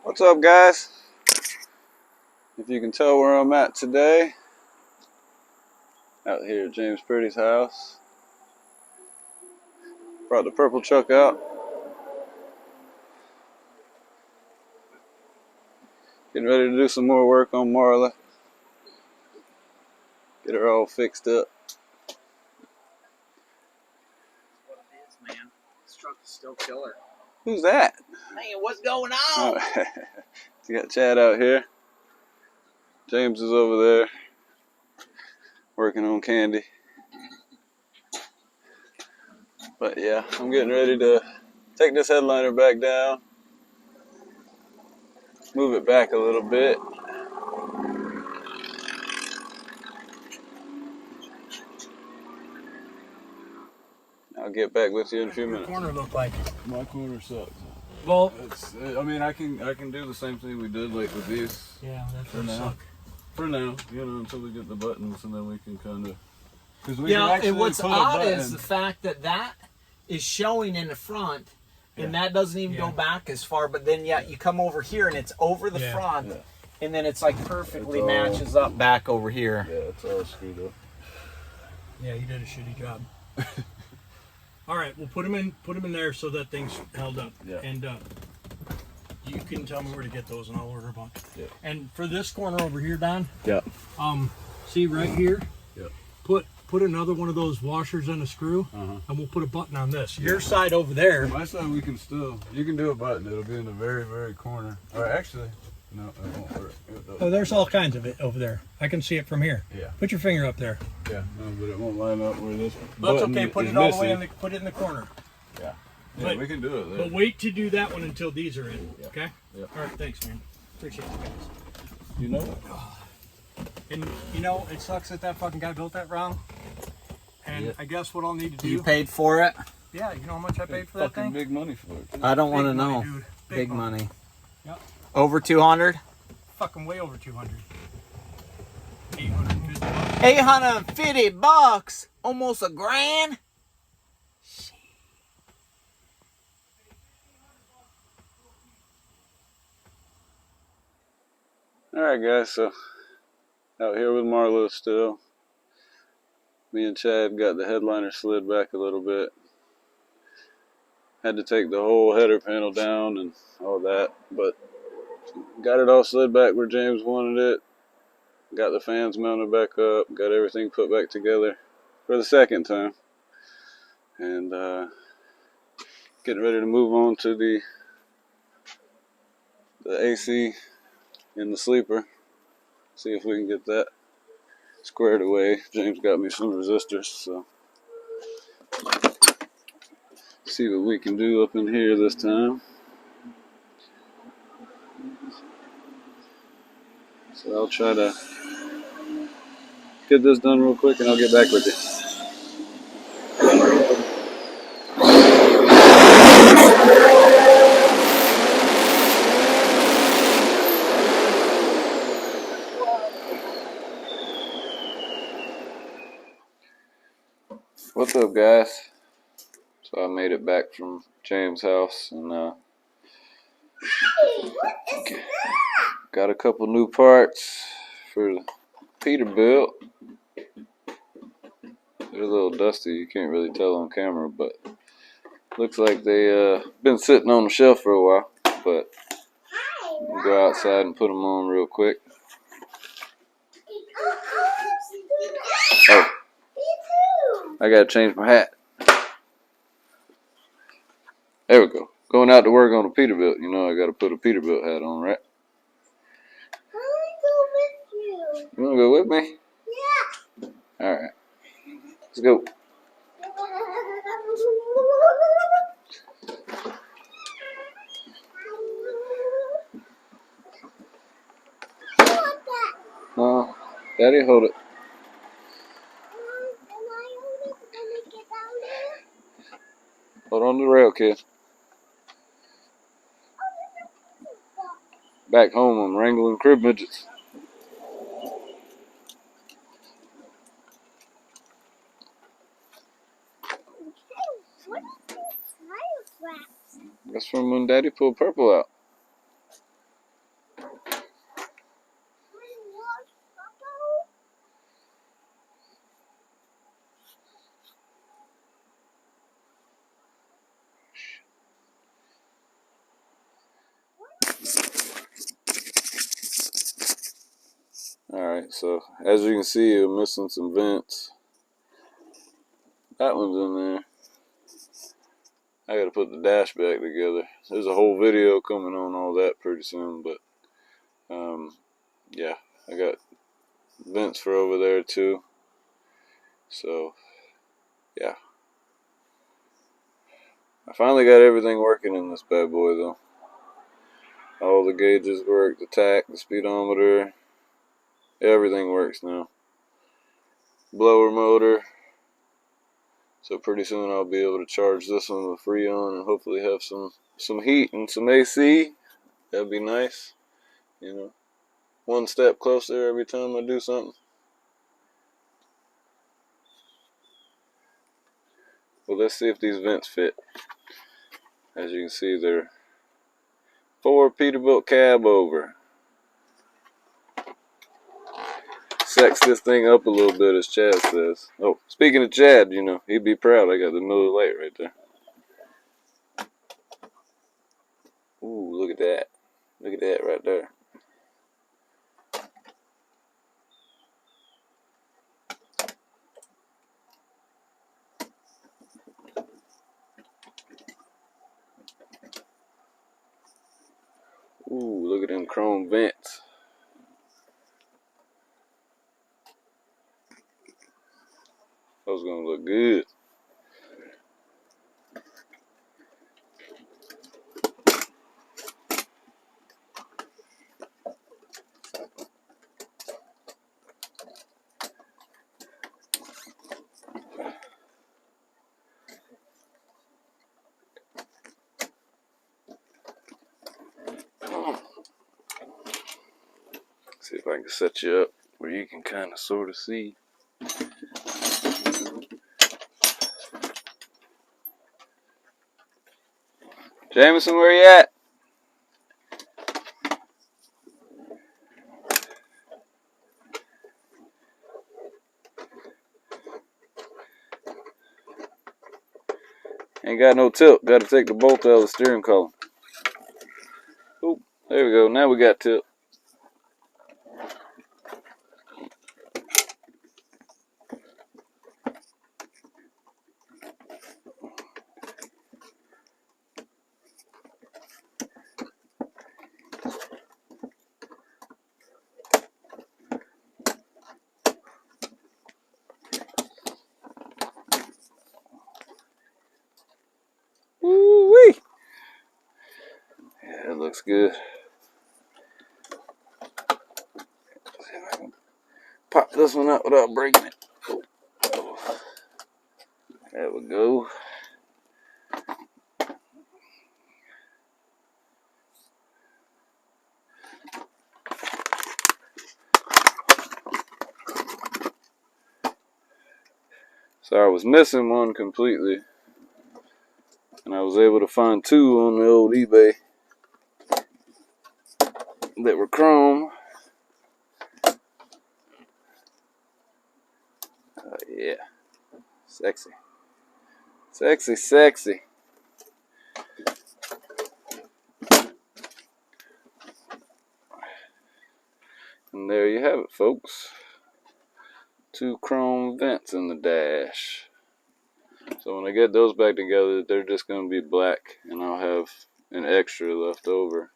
What's up, guys? If you can tell where I'm at today, out here at James Pretty's house. Brought the purple truck out. Getting ready to do some more work on Marla. Get her all fixed up. What it is, man. This truck is still killer. Who's that? Man, what's going on? Oh, you got Chad out here. James is over there working on Candy. But yeah, I'm getting ready to take this headliner back down. Move it back a little bit. I'll get back with you in a few minutes. What your corner look like? My corner sucks. Well, I mean, I can do the same thing we did like with these. yeah, that For does now. suck. For now, you know, until we get the buttons, and then we can kind of. Yeah, and what's odd is the fact that that is showing in the front, and that doesn't even go back as far. But then, yet you come over here, and it's over the front, and then it's like perfectly matches up back over here. Yeah, it's all screwed up. Yeah, you did a shitty job. All right, we'll put them in there so that thing's held up. Yeah. And you can tell me where to get those, and I'll order a bunch. Yeah. And for this corner over here, Don. Yeah. See right here. Yeah. Put another one of those washers and a screw, Uh-huh. and we'll put a button on this. Your side over there. My side, we can still. You can do a button. It'll be in the very, very corner. Or actually, no, it won't work. Oh, there's all kinds of it over there. I can see it from here. Yeah. Put your finger up there. Yeah. No, but it won't line up where this. That's button okay. Put is it all the way missing. put it in the corner. Yeah. Yeah, But- we can do it there. But wait to do that one until these are in. Yeah. Okay. Yeah. All right. Thanks, man. Appreciate you guys. You know it. And you know, it sucks that that fucking guy built that wrong. And I guess what I'll need to do. You paid for it? Yeah. You know how much I paid for that Fucking thing? big money for it. I don't want to Big money, know. dude. Big money. Yep. Over 200? Fucking way over 200. 850 bucks. 850 bucks? Almost a grand? Alright, guys, so out here with Marlo still. Me and Chad got the headliner slid back a little bit. Had to take the whole header panel down and all that, but got it all slid back where James wanted it. Got the fans mounted back up, got everything put back together for the second time. And getting ready to move on to the AC in the sleeper. See if we can get that squared away. James got me some resistors, so see what we can do up in here this time. So I'll try to get this done real quick and I'll get back with you. What's up, guys? So I made it back from James' house and got a couple new parts for the Peterbilt. They're a little dusty, you can't really tell on camera, but looks like they been sitting on the shelf for a while. But we'll go outside and put them on real quick. Oh, I gotta change my hat. There we go. Going out to work on a Peterbilt, you know I gotta put a Peterbilt hat on, right? I want to go with you. You wanna go with me? Yeah. Alright. Let's go. Daddy, hold it. Hold on to the rail, kid. Back home, I'm wrangling crib midgets. What are these tire flaps? That's from when Daddy pulled purple out. So as you can see, I'm missing some vents. That one's in there. I gotta put the dash back together. There's a whole video coming on all that pretty soon, but yeah, I got vents for over there too. So yeah, I finally got everything working in this bad boy though. All the gauges work, the tach, the speedometer, everything works now. Blower motor. So pretty soon I'll be able to charge this one with Freon and hopefully have some heat and some AC. That'd be nice. You know, one step closer every time I do something. Well, let's see if these vents fit. As you can see, they're 4 Peterbilt Cabover. Sex this thing up a little bit, as Chad says. Oh, speaking of Chad, you know, he'd be proud. I got the Miller Lite right there. Ooh, look at that. Look at that right there. Ooh, look at them chrome vents. Those gonna look good. See if I can set you up where you can kind of sort of see. Jameson, where you at? Ain't got no tilt. Got to take the bolt out of the steering column. Oop, there we go. Now we got tilt. Woo-wee. Yeah, it looks good. See if I can pop this one out without breaking it. Oh. There we go. So I was missing one completely, and I was able to find 2 on the old eBay that were chrome. Yeah, sexy, sexy, sexy. And there you have it, folks. 2 chrome vents in the dash. So when I get those back together, they're just going to be black, and I'll have an extra left over.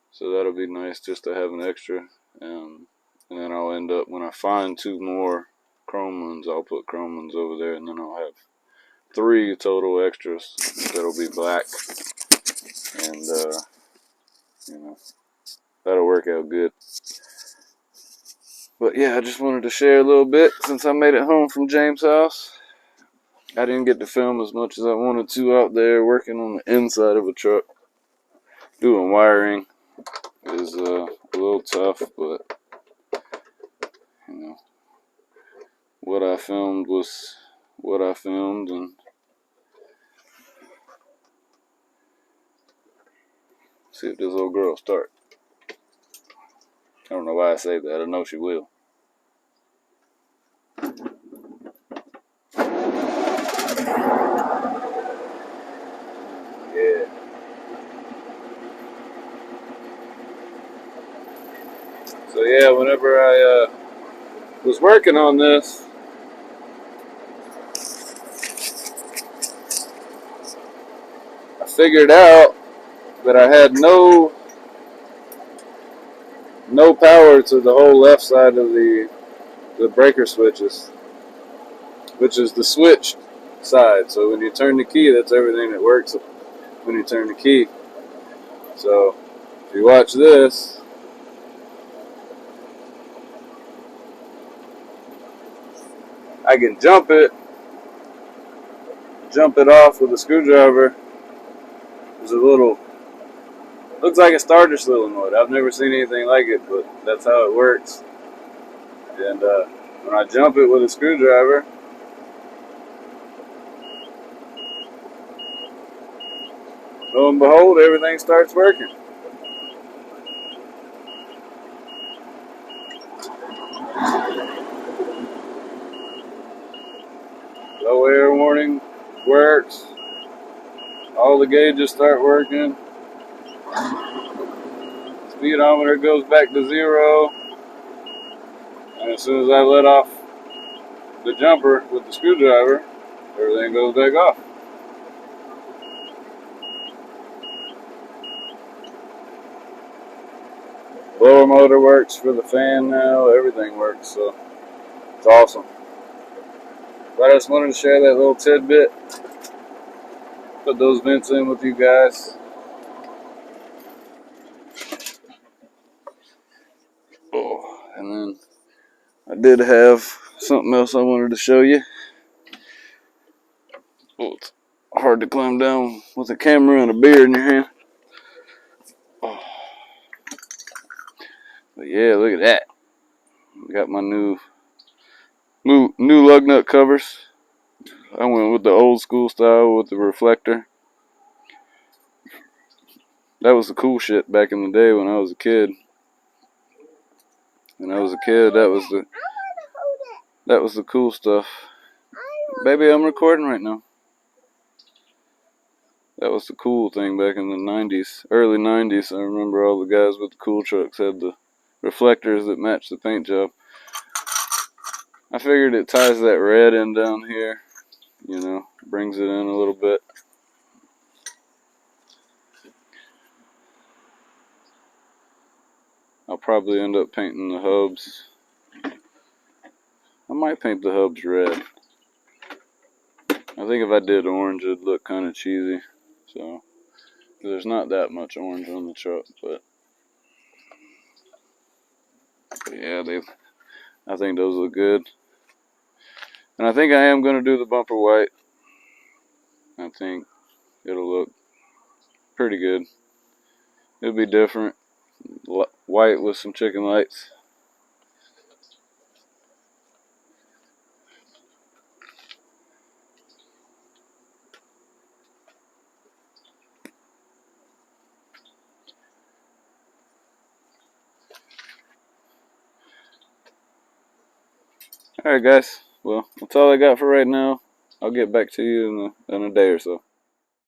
So that'll be nice just to have an extra. And then I'll end up, when I find 2 more chrome ones, I'll put chrome ones over there, and then I'll have 3 total extras that'll be black. And, you know, that'll work out good. But yeah, I just wanted to share a little bit since I made it home from James' house. I didn't get to film as much as I wanted to out there working on the inside of a truck. Doing wiring is a little tough, but you know, what I filmed was what I filmed, and see if this little girl will start. I don't know why I say that. I know she will. Yeah. So yeah, whenever I was working on this, I figured out that I had no power to the whole left side of the breaker switches, which is the switch side. So when you turn the key, that's everything that works when you turn the key. So if you watch this, I can jump it off with a screwdriver. There's a little, looks like a starter solenoid. I've never seen anything like it, but that's how it works. And when I jump it with a screwdriver, lo and behold, everything starts working. Low air warning works. All the gauges start working. Speedometer goes back to 0. And as soon as I let off the jumper with the screwdriver, everything goes back off. Blower motor works for the fan now. Everything works, so it's awesome. But I just wanted to share that little tidbit. Put those vents in with you guys. Oh, and then I did have something else I wanted to show you. Oh, it's hard to climb down with a camera and a beer in your hand. Oh. But yeah, look at that. Got my new lug nut covers. I went with the old school style with the reflector. That was the cool shit back in the day when I was a kid. When I was a kid, that was the cool stuff. Baby, I'm recording right now. That was the cool thing back in the 90s, early 90s. I remember all the guys with the cool trucks had the reflectors that matched the paint job. I figured it ties that red in down here, you know, brings it in a little bit. I'll probably end up painting the hubs. I might paint the hubs red. I think if I did orange, it'd look kind of cheesy. So, there's not that much orange on the truck, but yeah, I think those look good. And I think I am going to do the bumper white. I think it'll look pretty good. It'll be different. White with some chicken lights. Alright guys, well, that's all I got for right now. I'll get back to you in a day or so.